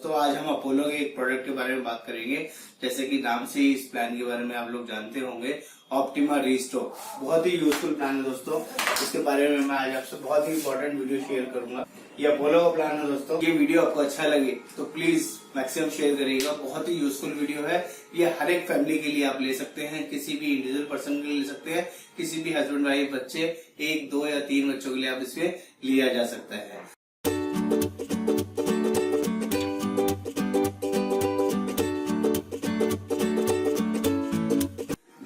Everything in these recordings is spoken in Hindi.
दोस्तों, आज हम अपोलो के एक प्रोडक्ट के बारे में बात करेंगे। जैसे कि नाम से ही इस प्लान के बारे में आप लोग जानते होंगे, ऑप्टिमा रीस्टोक बहुत ही यूजफुल प्लान है दोस्तों। इसके बारे में मैं आज आपसे बहुत ही इंपॉर्टेंट वीडियो शेयर करूंगा। ये अपोलो का प्लान है दोस्तों। ये वीडियो आपको अच्छा लगे तो प्लीज मैक्सिमम शेयर करिएगा। बहुत ही यूजफुल वीडियो है। ये हर एक फैमिली के लिए आप ले सकते हैं, किसी भी इंडिविजुअल पर्सन के लिए ले सकते हैं, किसी भी हस्बैंड वाइफ बच्चे, 1, 2 या 3 बच्चों के लिए आप इसमें लिया जा सकता है।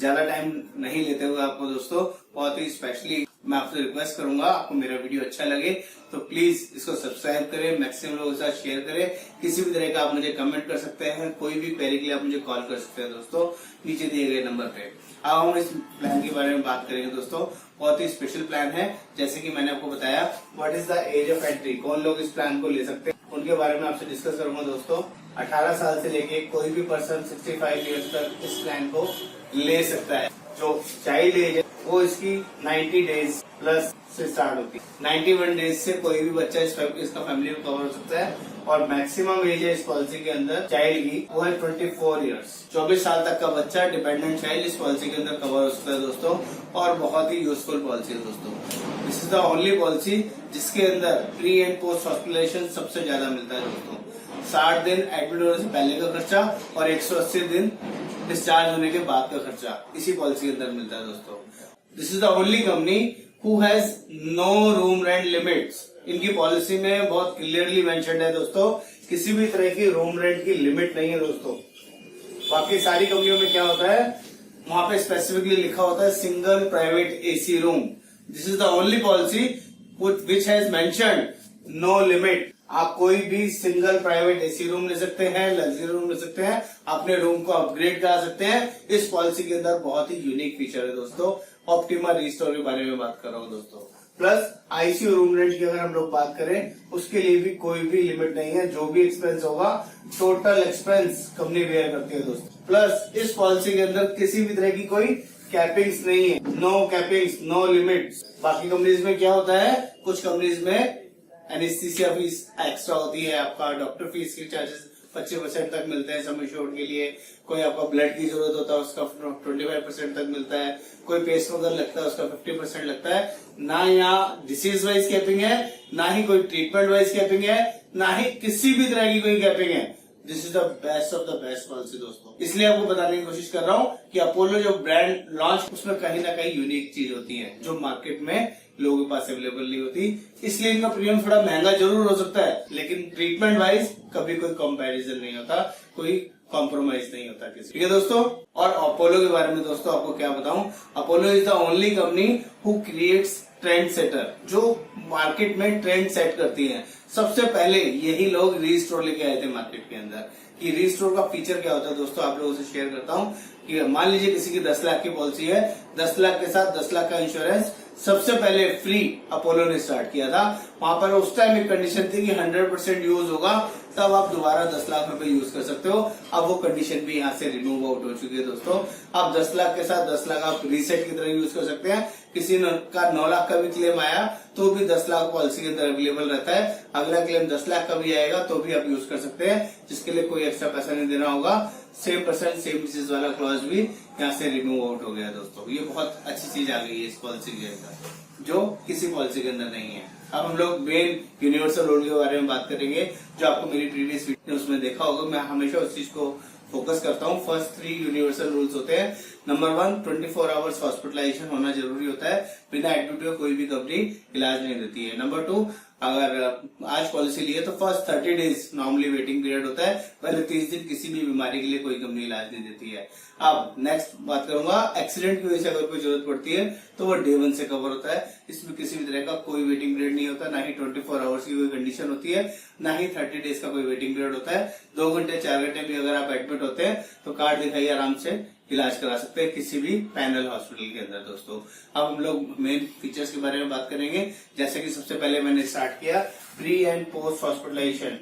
ज्यादा टाइम नहीं लेते हुए आपको दोस्तों, बहुत ही स्पेशली मैं आपसे रिक्वेस्ट करूंगा, आपको मेरा वीडियो अच्छा लगे तो प्लीज इसको सब्सक्राइब करें, मैक्सिमम लोगों के साथ शेयर करें। किसी भी तरह का आप मुझे कमेंट कर सकते हैं, कोई भी क्वेरी के लिए आप मुझे कॉल कर सकते हैं दोस्तों, नीचे दिए गए नंबर पे। अब हम इस प्लान के बारे में बात करेंगे दोस्तों। बहुत ही स्पेशल प्लान है। जैसे कि मैंने आपको बताया, what is the age of entry, कौन लोग इस प्लान को ले सकते हैं, उनके बारे में आपसे डिस्कस करूंगा दोस्तों। 18 साल से लेके कोई भी पर्सन 65 ईयर्स तक इस प्लान को ले सकता है। जो चाइल्ड एज है वो इसकी 90 डेज प्लस से स्टार्ट होती है। 91 डेज से कोई भी बच्चा इसका फैमिली में कवर हो सकता है। और मैक्सिमम एज है इस पॉलिसी के अंदर चाइल्ड की, वो है 24 ईयर्स। 24 साल तक का बच्चा डिपेंडेंट चाइल्ड इस पॉलिसी के अंदर कवर हो सकता है दोस्तों। और बहुत ही यूजफुल पॉलिसी है दोस्तों। This is the only policy जिसके अंदर प्री एंड पोस्ट हॉस्पिटलाइजेशन सबसे ज्यादा मिलता है दोस्तों। 60 दिन एडमिट होने से पहले का खर्चा और 180 दिन डिस्चार्ज होने के बाद का खर्चा इसी पॉलिसी के अंदर मिलता है दोस्तों। This is the only company who has no room rent limits. इनकी पॉलिसी में बहुत क्लियरली मेंशन्ड है दोस्तों, किसी भी तरह की रूम रेंट की लिमिट नहीं है दोस्तों। बाकी सारी कंपनियों में क्या होता है, वहां पे स्पेसिफिकली लिखा होता है single private AC room. This is the only policy which has mentioned no limit. आप कोई भी सिंगल प्राइवेट एसी रूम ले सकते हैं, लग्जरी रूम ले सकते हैं, अपने रूम को अपग्रेड करा सकते हैं। इस पॉलिसी के अंदर बहुत ही यूनिक फीचर है दोस्तों। ऑप्टिमा रीस्टोर के बारे में बात कर रहा हूँ दोस्तों। प्लस आईसीयू रूम रेंट की अगर हम लोग बात करें, उसके लिए भी कोई भी लिमिट नहीं है। जो भी एक्सपेंस होगा, टोटल एक्सपेंस कंपनी बेयर करती है दोस्तों। प्लस इस पॉलिसी के अंदर किसी भी तरह की कोई कैपिंग्स नहीं है, नो कैपिंग्स, नो लिमिट्स। बाकी कंपनीज में क्या होता है, कुछ कंपनीज में एनेस्थीसिया फीस एक्स्ट्रा होती है, आपका डॉक्टर फीस के चार्जेस 25% तक मिलते हैं सम एश्योर्ड के लिए। कोई आपका ब्लड की जरूरत होता है उसका 25% तक मिलता है। कोई पेस्ट वगैरह लगता है उसका 50% लगता है। ना यहाँ डिसीज वाइज कैपिंग है, ना ही कोई ट्रीटमेंट वाइज कैपिंग है, ना ही किसी भी तरह की कोई कैपिंग है। This is the best of the best policy दोस्तों। इसलिए आपको बताने की कोशिश कर रहा हूँ कि अपोलो जो ब्रांड लॉन्च, उसमें कहीं ना कहीं यूनिक चीज होती है जो मार्केट में लोगों के पास अवेलेबल नहीं होती। इसलिए इनका प्रीमियम थोड़ा महंगा जरूर हो सकता है, लेकिन ट्रीटमेंट वाइज कभी कोई कंपैरिजन नहीं होता, कोई कॉम्प्रोमाइज नहीं होता किसी। ठीक है दोस्तों। और अपोलो के बारे में दोस्तों आपको क्या बताऊं, Apollo is the only company who creates trend setter, जो मार्केट में ट्रेंड सेट करती है। सबसे पहले यही लोग रीस्टोर लेके आए थे मार्केट के अंदर। कि रीस्टोर का फीचर क्या होता है दोस्तों, आप लोगों से शेयर करता हूं कि मान लीजिए किसी की 10 लाख की पॉलिसी है, 10 लाख के साथ 10 लाख का इंश्योरेंस सबसे पहले फ्री अपोलो ने स्टार्ट किया था। वहां पर उस टाइम एक कंडीशन थी कि 100% यूज होगा, तब आप दोबारा 10 लाख रुपए यूज कर सकते हो। अब वो कंडीशन भी यहाँ से रिमूव आउट हो चुकी है दोस्तों। अब 10 लाख के साथ 10 लाख आप रीसेट की तरह यूज कर सकते हैं। किसी का 9 लाख का भी क्लेम आया तो भी 10 लाख पॉलिसी के अंदर अवेलेबल रहता है। अगला क्लेम 10 लाख का भी आएगा तो भी आप यूज कर सकते हैं, जिसके लिए कोई एक्स्ट्रा पैसा नहीं देना होगा। सेम परसेंट सेम डिसीज वाला क्लॉज भी यहाँ से रिमूव आउट हो गया दोस्तों। ये बहुत अच्छी चीज आ गई है इस पॉलिसी के अंदर, जो किसी पॉलिसी के अंदर नहीं है। अब हम लोग मेन यूनिवर्सल रूल के बारे में बात करेंगे, जो आपको मेरी प्रीवियस वीडियोस में देखा होगा। मैं हमेशा उस चीज को फोकस करता हूँ। फर्स्ट 3 यूनिवर्सल रूल्स होते हैं। नंबर 1, 24 आवर्स हॉस्पिटलाइजेशन होना जरूरी होता है। बिना एडमिट हुए कोई भी कंपनी इलाज नहीं देती है। नंबर 2, अगर आज पॉलिसी ली है तो first 30 days normally waiting period होता है। पहले 30 दिन किसी भी बीमारी के लिए कोई कंपनी इलाज नहीं देती है। अब नेक्स्ट बात करूंगा, एक्सीडेंट की वजह से अगर कोई जरूरत पड़ती है तो वो डे 1 से कवर होता है। इसमें किसी भी तरह का कोई वेटिंग पीरियड नहीं होता, ना ही 24 आवर्स की कोई कंडीशन होती है, ना ही 30 डेज का कोई वेटिंग पीरियड होता है। 2 घंटे 4 घंटे भी अगर आप एडमिट होते हैं तो कार्ड दिखाइए, आराम से इलाज करा सकते हैं किसी भी पैनल हॉस्पिटल के अंदर दोस्तों। अब हम लोग मेन फीचर्स के बारे में बात करेंगे। जैसे कि सबसे पहले मैंने स्टार्ट किया प्री एंड पोस्ट हॉस्पिटलाइजेशन।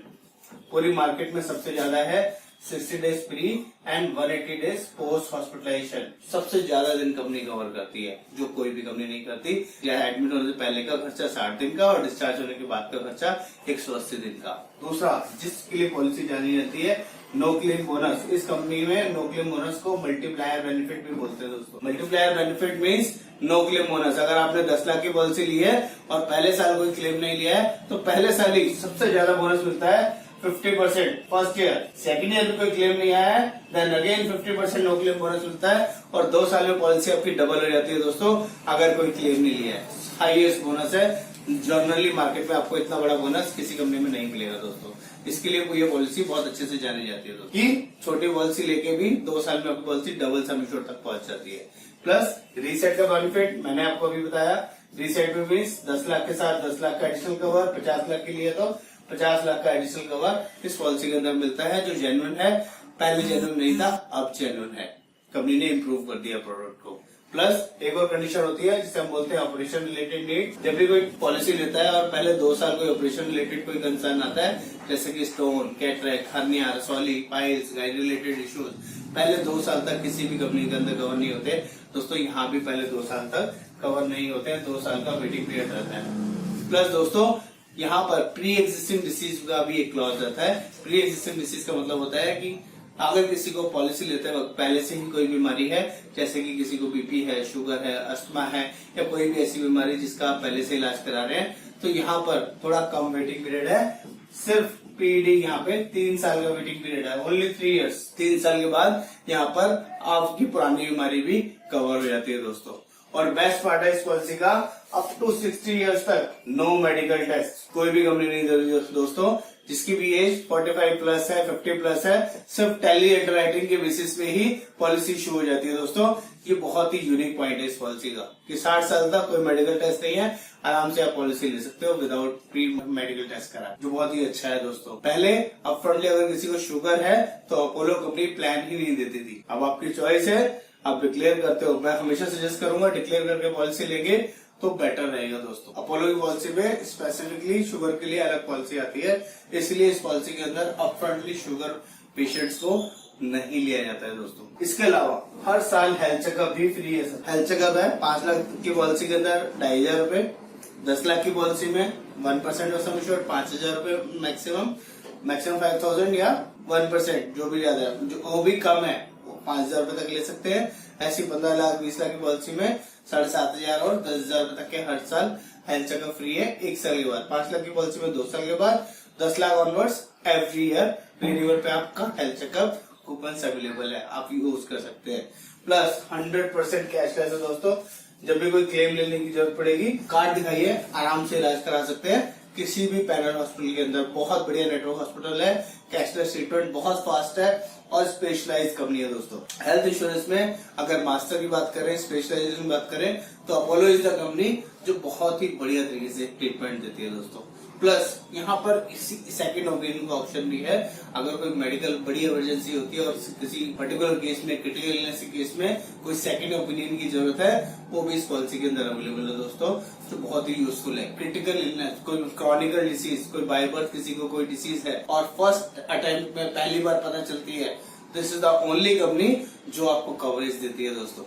पूरी मार्केट में सबसे ज्यादा है 60 days pre and 180 days post hospitalisation. सबसे ज्यादा दिन कंपनी कवर करती है, जो कोई भी कंपनी नहीं करती। या एडमिट होने से पहले का खर्चा 60 दिन का और डिस्चार्ज होने के बाद का खर्चा 180 दिन का। दूसरा, जिसके लिए पॉलिसी जानी जाती है, नो क्लेम बोनस। इस कंपनी में नो क्लेम बोनस को मल्टीप्लायर बेनिफिट भी बोलते हैं दोस्तों। Multiplier benefit means no claim bonus. अगर आपने 10 लाख की पॉलिसी ली है और पहले साल कोई क्लेम नहीं लिया है तो पहले साल ही सबसे ज्यादा बोनस मिलता है 50% फर्स्ट ईयर। सेकंड ईयर में कोई क्लेम नहीं आया है, then again 50% no claim bonus मिलता है और 2 साल में पॉलिसी आपकी डबल हो जाती है दोस्तों, अगर कोई क्लेम नहीं लिया है। हाईएस्ट बोनस है। जनरली मार्केट में आपको इतना बड़ा बोनस किसी कंपनी में नहीं मिलेगा दोस्तों। इसके लिए ये पॉलिसी बहुत अच्छे से जानी जाती है दोस्तों कि छोटी पॉलिसी लेके भी 2 साल में आपकी पॉलिसी डबल सम एश्योर्ड तक पहुंच जाती है। प्लस रीसेट का बेनिफिट मैंने आपको अभी बताया। रीसेट में मीन्स 10 लाख के साथ 10 लाख का एडिशनल कवर, 50 लाख के लिए तो 50 लाख का एडिशनल कवर इस पॉलिसी के अंदर मिलता है, जो जेन्युइन है। पहले जेन्युइन नहीं था, अब जेन्युइन है। कंपनी ने इम्प्रूव कर दिया प्रोडक्ट को। प्लस एक और कंडीशन होती है जिसे हम बोलते हैं ऑपरेशन रिलेटेड नीड। जब भी कोई पॉलिसी लेता है और पहले 2 साल कोई ऑपरेशन रिलेटेड कोई कंसर्न आता है, जैसे कि स्टोन, कैटरेक्ट, हर्निया, रसौली, पाइल्स, गाइनी रिलेटेड इश्यूज, पहले 2 साल तक किसी भी कंपनी के अंदर कवर नहीं होते दोस्तों। यहाँ भी पहले 2 साल तक कवर नहीं होते हैं, 2 साल का वेटिंग पीरियड रहता है। प्लस दोस्तों यहाँ पर प्री एग्जिस्टिंग डिसीज का भी एक क्लॉज रहता है। प्री एग्जिस्टिंग डिसीज का मतलब होता है कि अगर किसी को पॉलिसी लेते वक्त पहले से ही कोई बीमारी है, जैसे कि किसी को बीपी है, शुगर है, अस्थमा है या कोई भी ऐसी बीमारी जिसका आप पहले से इलाज करा रहे हैं, तो यहाँ पर थोड़ा कम वेटिंग पीरियड है। सिर्फ पीडी यहाँ पे 3 साल का वेटिंग पीरियड है, ओनली 3 इयर्स। 3 साल के बाद यहाँ पर आपकी पुरानी बीमारी भी कवर हो जाती है दोस्तों। और बेस्ट पार्ट है इस पॉलिसी का, अप टू 60 इयर्स तक नो मेडिकल टेस्ट कोई भी कंपनी नहीं दे रही दोस्तों। जिसकी भी एज 45 प्लस है, 50 प्लस है, सिर्फ टेली अंडरराइटिंग के बेसिस पे ही पॉलिसी इशू हो जाती है दोस्तों। ये बहुत ही यूनिक पॉइंट है इस पॉलिसी का कि 60 साल तक कोई मेडिकल टेस्ट नहीं है, आराम से आप पॉलिसी ले सकते हो विदाउट प्री मेडिकल टेस्ट करा, जो बहुत ही अच्छा है दोस्तों। पहले अपफ्रंटली अगर किसी को शुगर है तो अपोलो कंपनी प्लान ही नहीं देती थी। अब आपकी चॉइस है, आप डिक्लेयर करते हो। मैं हमेशा सजेस्ट करूंगा डिक्लेयर करके पॉलिसी लेंगे तो बेटर रहेगा दोस्तों। अपोलो की पॉलिसी में स्पेसिफिकली शुगर के लिए अलग पॉलिसी आती है, इसलिए इस पॉलिसी के अंदर अपफ्रंटली शुगर पेशेंट्स को नहीं लिया जाता है दोस्तों। इसके अलावा हर साल हेल्थ चेकअप भी फ्री है। हेल्थ चेकअप है 5 लाख की पॉलिसी के अंदर 2500 रूपये, 10 लाख की पॉलिसी में 1% ऑफ सम एश्योर्ड 5000 रूपये मैक्सिमम 5000 या 1% जो भी ज्यादा है, जो वो भी कम है 5000 रूपये तक ले सकते हैं। ऐसी 15 लाख 20 लाख की पॉलिसी में 7500 और 10,000 रूपये तक के हर साल हेल्थ चेकअप फ्री है 1 साल के बाद। 5 लाख की पॉलिसी में 2 साल के बाद, 10 lakh onwards every year renewal पे आपका हेल्थ चेकअप कूपन अवेलेबल है, आप यूज कर सकते हैं। प्लस 100% कैशलेस है दोस्तों। जब भी कोई क्लेम लेने की जरूरत पड़ेगी, कार्ड दिखाइए, आराम से इलाज करा सकते हैं किसी भी पैनल हॉस्पिटल के अंदर। बहुत बढ़िया नेटवर्क हॉस्पिटल है, कैशलेस ट्रीटमेंट बहुत फास्ट है और स्पेशलाइज्ड कंपनी है दोस्तों। हेल्थ इंश्योरेंस में अगर मास्टर की बात करें, स्पेशलाइजेशन की बात करें, तो अपोलो इज द कंपनी जो बहुत ही बढ़िया तरीके से ट्रीटमेंट देती है दोस्तों। प्लस यहाँ पर सेकंड ओपिनियन का ऑप्शन भी है। अगर कोई मेडिकल बड़ी इमरजेंसी होती है और किसी पर्टिकुलर केस में, क्रिटिकल इलनेस के केस में कोई सेकंड ओपिनियन की जरूरत है, वो भी इस पॉलिसी के अंदर अवेलेबल है दोस्तों, जो बहुत ही यूजफुल है। क्रिटिकल इलनेस, कोई क्रॉनिकल डिसीज, कोई बाय बर्थ किसी को कोई डिसीज है और फर्स्ट अटेम्प्ट में पहली बार पता चलती है, this is the only company जो आपको कवरेज देती है दोस्तों।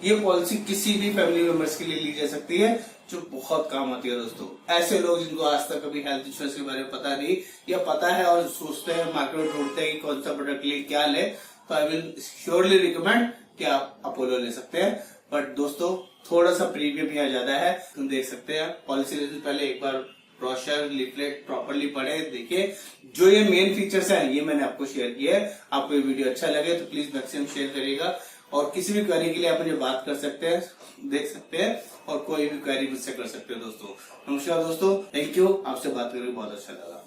ये पॉलिसी किसी भी फैमिली मेंबर्स के लिए ली जा सकती है, जो बहुत काम आती है दोस्तों। ऐसे लोग जिनको आज तक कभी हेल्थ इंश्योरेंस के बारे में पता नहीं या पता है और सोचते हैं, मार्केट में ढूंढते हैं कि कौन सा प्रोडक्ट ले, क्या ले, तो आई विल श्योरली रिकमेंड कि आप अपोलो ले सकते हैं। बट दोस्तों थोड़ा सा प्रीमियम यहाँ ज्यादा है, तुम देख सकते हैं। पॉलिसी लेने से पहले एक बार ब्रोशर लीफलेट प्रॉपरली पढ़े, देखिए। जो ये मेन फीचर्स हैं ये मैंने आपको शेयर किया है। आपको ये वीडियो अच्छा लगे तो प्लीज मैक्सिमम शेयर करिएगा और किसी भी क्वेरी के लिए आप मुझे बात कर सकते हैं, देख सकते हैं और कोई भी क्वेरी मुझसे कर सकते हैं दोस्तों। नमस्कार दोस्तों, थैंक यू। आपसे बात करके बहुत अच्छा लगा।